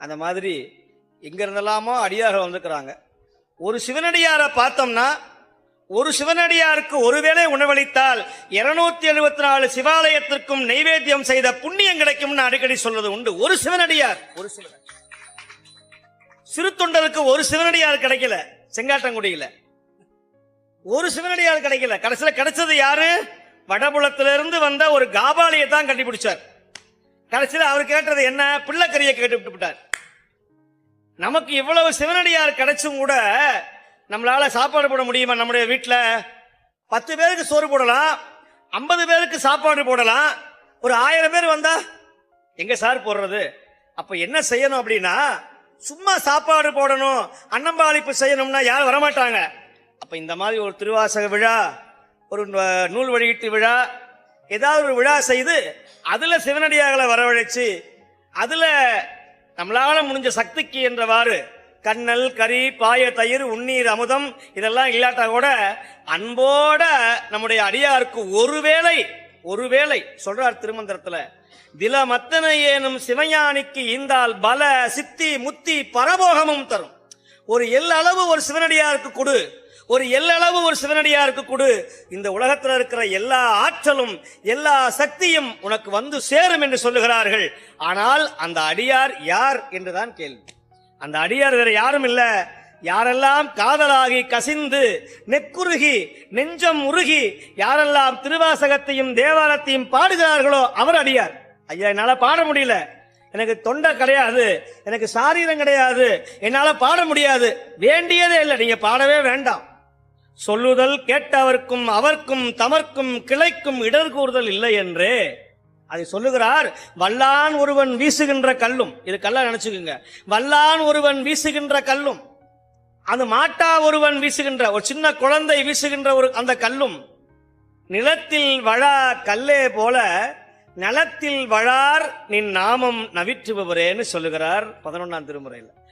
அந்த மாதிரி எங்க இருந்தெல்லாமோ அடியார்கள் வந்திருக்கிறாங்க. ஒரு சிவனடியாரை பார்த்தோம்னா ஒரு சிவனடியாருக்கு ஒருவேளை உணவளித்தால் 274 சிவாலயத்திற்கும் நைவேத்தியம் செய்த புண்ணியம் கிடைக்கும்னு அடிக்கடி சொல்வது உண்டு. ஒரு சிவனடியார், ஒரு சிவன் சிறு தொண்டருக்கு ஒரு சிவனடியார் கிடைக்கல. செங்காட்டங்குடியில ஒரு சிவனடியார் கிடைக்கல. கடைசியில் கிடைச்சது யாரு? வடபுலத்திலிருந்து வந்த ஒரு காபாலியை தான் கண்டுபிடிச்சார். கடைசியில் அவர் கேட்டது என்ன? பிள்ளைக்கரியை கேட்டு விட்டார். நமக்கு இவ்வளவு சிவனடியார் கிடைச்சும் கூட நம்மளால சாப்பாடு போட முடியுமா? நம்முடைய வீட்டில் 10 பேருக்கு சோறு போடலாம், 50 பேருக்கு சாப்பாடு போடலாம். ஒரு 1000 பேர் வந்தா எங்க சார் போடுறது? அப்ப என்ன செய்யணும் அப்படின்னா, சும்மா சாப்பாடு போடணும், அன்னம்பாளிப்பு செய்யணும்னா யாரும் வரமாட்டாங்க. அப்ப இந்த மாதிரி ஒரு திருவாசக விழா, ஒரு நூல் வெளியீட்டு விழா, ஏதாவது ஒரு விழா செய்து அதுல சிவனடியார்களை வரவழைச்சு அதுல நம்மளால முடிஞ்ச சக்திக்கு என்றவாறு கண்ணல், கறி, பாய, தயிர், உண்ணீர், அமுதம் இதெல்லாம் இல்லாட்டா கூட அன்போட நம்முடைய அடியாருக்கு ஒருவேளை சொல்றார் திருமந்திரத்துல, தில மத்தனை ஏனும் சிவஞானிக்கு ஈந்தால் பல சித்தி முத்தி பரபோகமும் தரும். ஒரு எல்லளவு ஒரு சிவனடியாருக்கு கொடு, ஒரு எல்லளவு ஒரு சிவனடியாருக்கு கொடு, இந்த உலகத்தில் இருக்கிற எல்லா ஆற்றலும் எல்லா சக்தியும் உனக்கு வந்து சேரும் என்று சொல்லுகிறார்கள். ஆனால் அந்த அடியார் யார் என்றுதான் கேள்வி. அந்த அடியார் வேற யாரும் இல்ல. யாரெல்லாம் காதலாகி கசிந்து நெக்குருகி நெஞ்சம் உருகி யாரெல்லாம் திருவாசகத்தையும் தேவாரத்தையும் பாடுகிறார்களோ அவர் அடியார். ஐயா, என்னால பாட முடியல, எனக்கு தொண்டை கிடையாது, எனக்கு சாரீரம் கிடையாது, என்னால பாட முடியாது, வேண்டியதே இல்லை, நீங்க பாடவே வேண்டாம். சொல்லுதல் கேட்டவர்க்கும் அவர்க்கும் தமர்க்கும் கிளைக்கும் இடர் கூறுதல் இல்லை என்றே அதை சொல்லுகிறார். வல்லான் ஒருவன் வீசுகின்ற கல்லும், இது கல்லா நினைச்சுக்குங்க, வல்லான் ஒருவன் வீசுகின்ற கல்லும், அது மாட்டா ஒருவன் வீசுகின்ற ஒரு சின்ன குழந்தை வீசுகின்ற ஒரு அந்த கல்லும் நிலத்தில் வழா கல்லே போல நலத்தில் வழார் நின் நாமம் நவிற்றுபவரேன்னு சொல்லுகிறார் 11ஆம் திருமுறையில்.